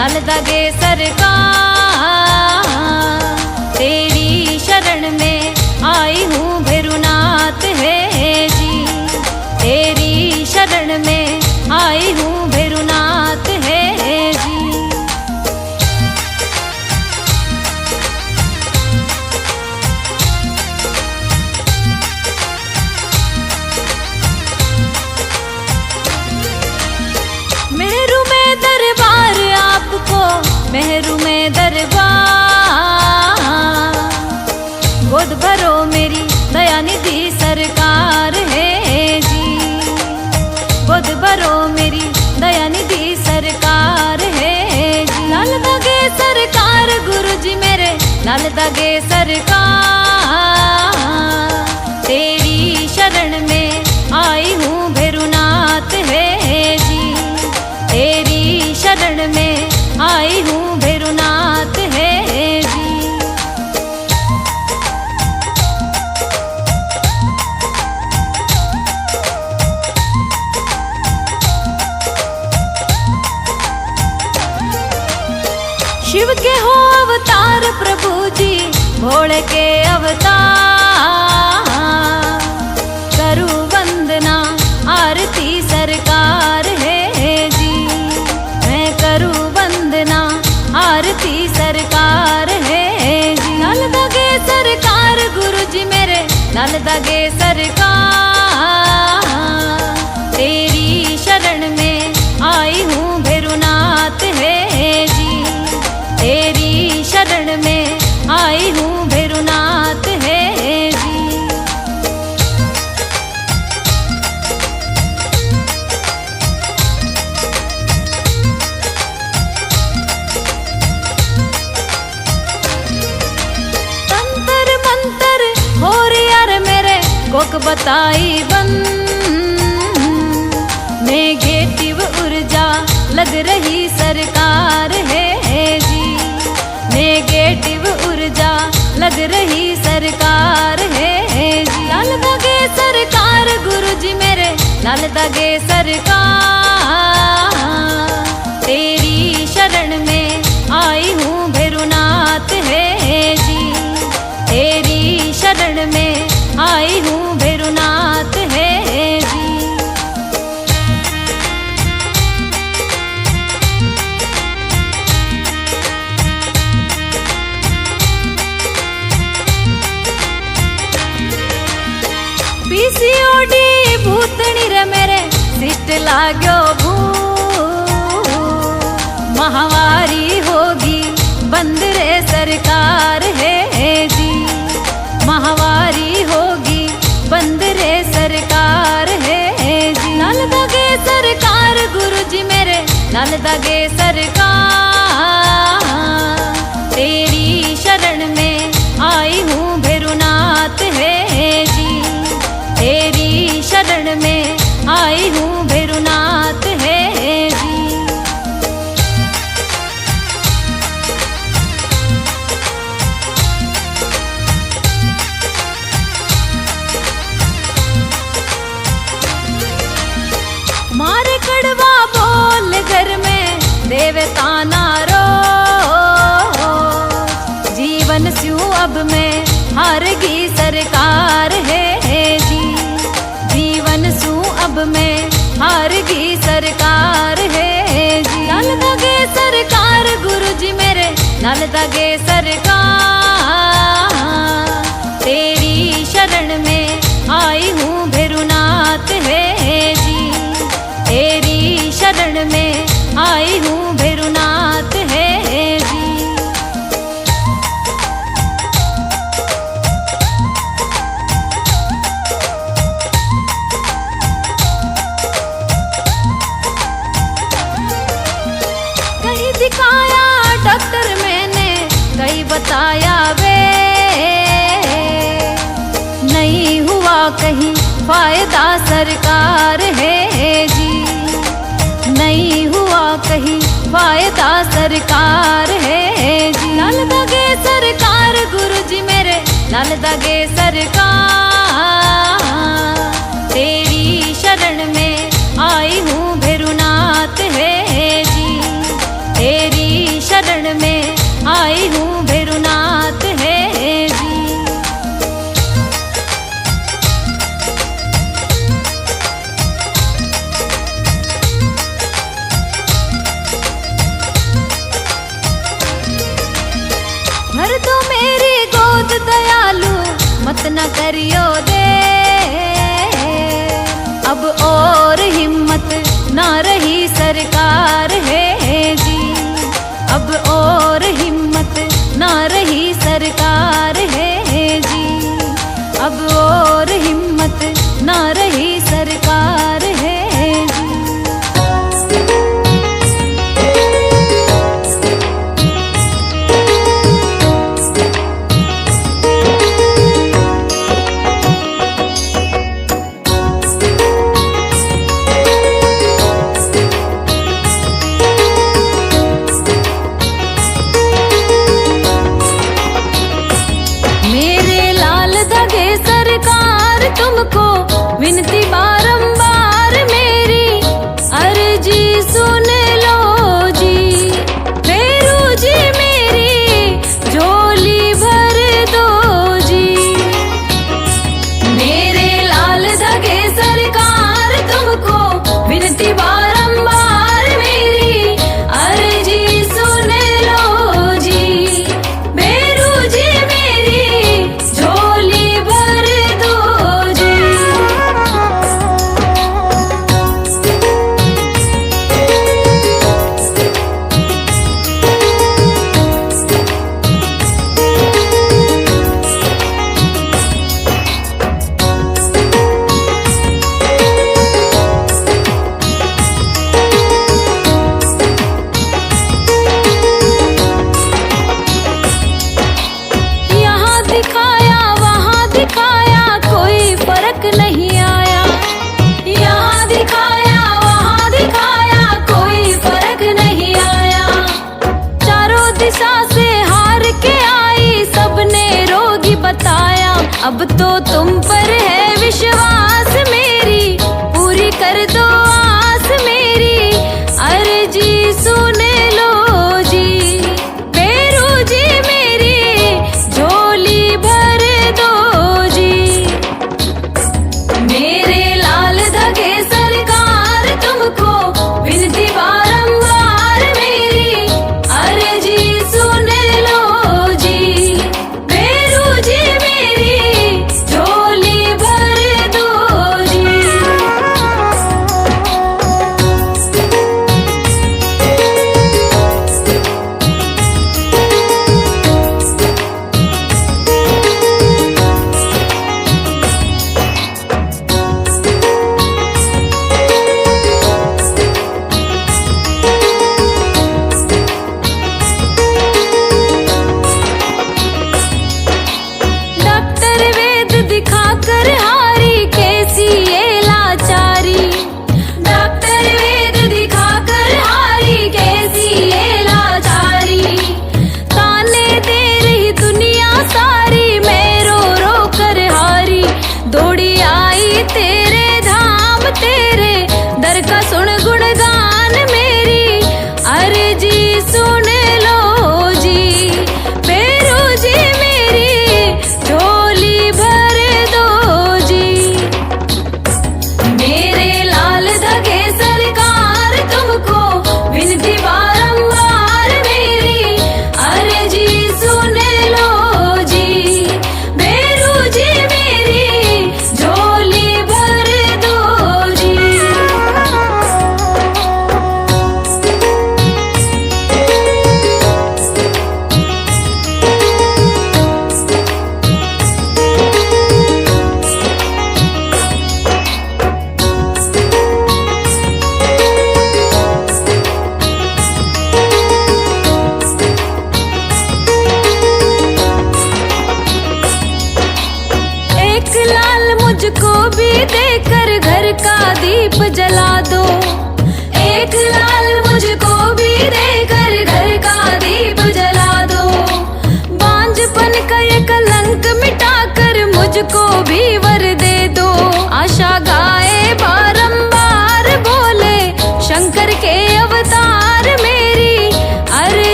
नल दगे सरकार। तेरी शरण में आई हूँ भैरुनाथ है जी, तेरी शरण में आई हूँ भैरुनाथ है जी। मेरू में दरबार आपको, मेहरू में दरबार, गोद भरो मेरी दया निधि सरकार है जी, गोद भरो मेरी दया निधि सरकार है जी। लाल दगे सरकार गुरु जी मेरे, लाल दगे सरकार। तेरी शरण में आई हूँ भैरुनाथ है जी, तेरी शरण में आई हूँ भैरुनाथ है जी। शिव के हो अवतार प्रभु जी, भोले के अवतार, करूँ वंदना आरती सरकार है जी, मैं करूँ वंदना आरती सरकार है जी। लाल दगे सरकार गुरु जी मेरे, लाल दगे सरकार। तेरी शरण में आई हूँ भैरुनाथ है जी, तेरी शरण में आई हूँ भैरुनाथ है जी। तंत्र मंत्र हो यार मेरे कोक बताई बंद, नेगेटिव ऊर्जा लग रही सरकार है जी, नेगेटिव ऊर्जा लग रही सरकार है जी। लाल दगे सरकार गुरु जी मेरे, लाल दगे सरकार। तेरी शरण में आई हूँ भैरुनाथ है जी, तेरी शरण में आई हूँ भैरुनाथ है जी। पीसीओडी भूतनी रे मेरे सिस्ट लाग्यो भू, महावारी होगी बंद रे सरकार है जी, महावारी होगी बंद रे सरकार है जी। लाल दगे सरकार गुरु जी मेरे, लाल दगे सरकार। तेरी शरण में आई हूँ भैरुनाथ है जी, तेरी शरण में आई हूँ भैरुनाथ है जी। मारे कड़वा बोल घर में देवता नारो, जीवन स्यूं अब में हारगी सरकार है जी, जीवन स्यूं अब में हारगी सरकार है जी। लाल दगे सरकार गुरु जी मेरे, लाल दगे सरकार। तेरी शरण में आई हूँ भैरुनाथ है जी, तेरी शरण में आई हूँ भैरुनाथ है जी। कहीं दिखाया डॉक्टर मैंने, कहीं बताया वे, नहीं हुआ कहीं फायदा सरकार है जी, नहीं हुआ कहीं फायदा सरकार है जी। लाल दगे सरकार गुरु जी मेरे, लाल दगे सरकार। तेरी शरण में आई हूँ भैरुनाथ है जी, तेरी मत न करियो दे, अब और हिम्मत ना रही सरकार है जी, अब और हिम्मत ना रही सरकार है जी, अब और हिम्मत ना रही सरकार है जी। सरकार तुमको विनती बारंबार मेरी अर्जी सुन लो जी, फेरू जी मेरी झोली भर दो जी। मेरे लाल धगे सरकार तुमको विनती बारंबार मेरी अर्जी सुन लो जी, फेरू जी मेरी झोली नहीं आया, यहाँ दिखाया वहाँ दिखाया कोई फर्क नहीं आया। चारों दिशा से हार के आई सबने रोगी बताया, अब तो तुम पर है विश्वास मेरी पूरी कर दो आस मेरी अर्जी सुन लो जी, फेरू जी मेरी झोली भर दो जी। मेरे लाल धगे सरकार तुमको विनती बारंबार मेरी अर्जी सुन लो जी, फेरू जी मेरी झोली भर दो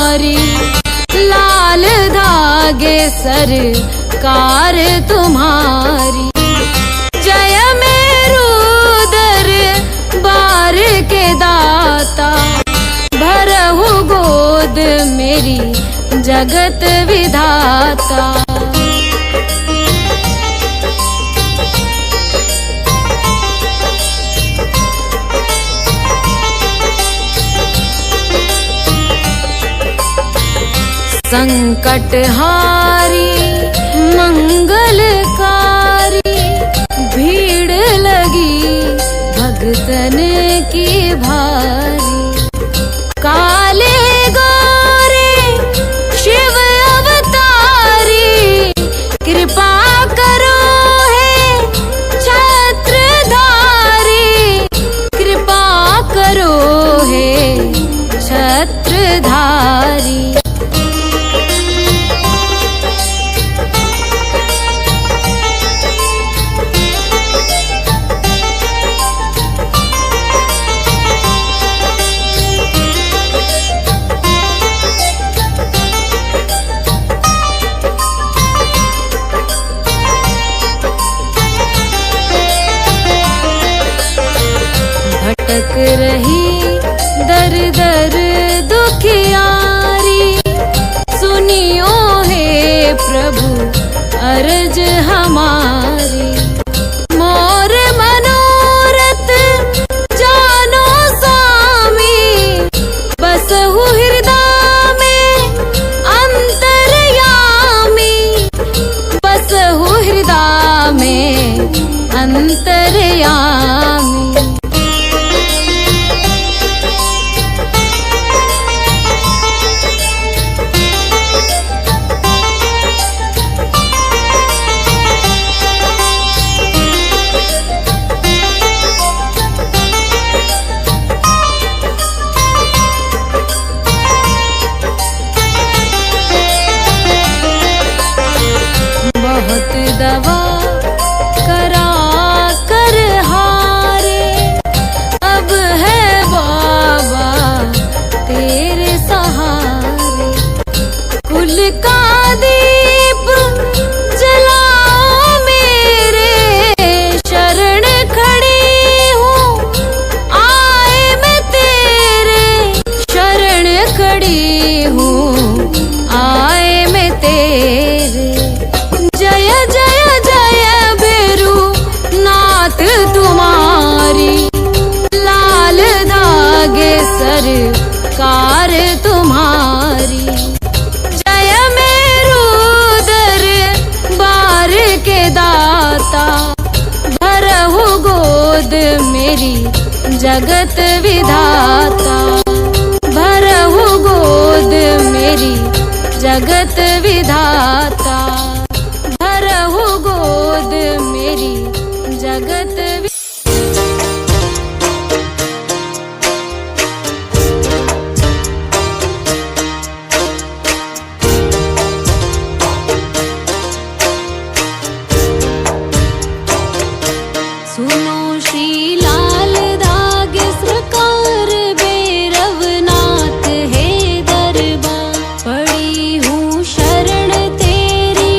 तुम्हारी, लाल धागे सरकार तुम्हारी। जय मेरू दरबार के दाता, भरहु गोद मेरी जगत विधाता। संकटहारी मंगलकारी, भीड़ लगी भगतन की भारी। काले गोरे शिव अवतारी, कृपा करो है छत्रधारी, कृपा करो है छत्रधारी। भटक रही दर दर दुखियारी, सुनियो हे प्रभु अर्ज हमारी। मोर मनोरथ जानो स्वामी, बसहु हृदय में अंतर्यामी, बसहु हृदय में अंतर्यामी। बहुत दवा करा कर हारे, अब है बाबा तेरे सहारे। कुल का दीप जलाओ मेरे, शरण खड़ी हूँ आए मैं तेरे, शरण खड़ी हूँ आए मैं तेरे। जय जय जय भैरू नाथ तुम्हारी, लाल धागे सरकार तुम्हारी। जय मेरू दरबार के दाता, भरहु गोद मेरी जगत विधाता, भरहु गोद मेरी जगत विधाता, भरहु गोद मेरी जगत सुनो श्री लाल धागे सरकार, भैरवनाथ है दरबार। पड़ी हूँ शरण तेरी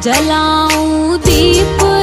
जलाऊं दीप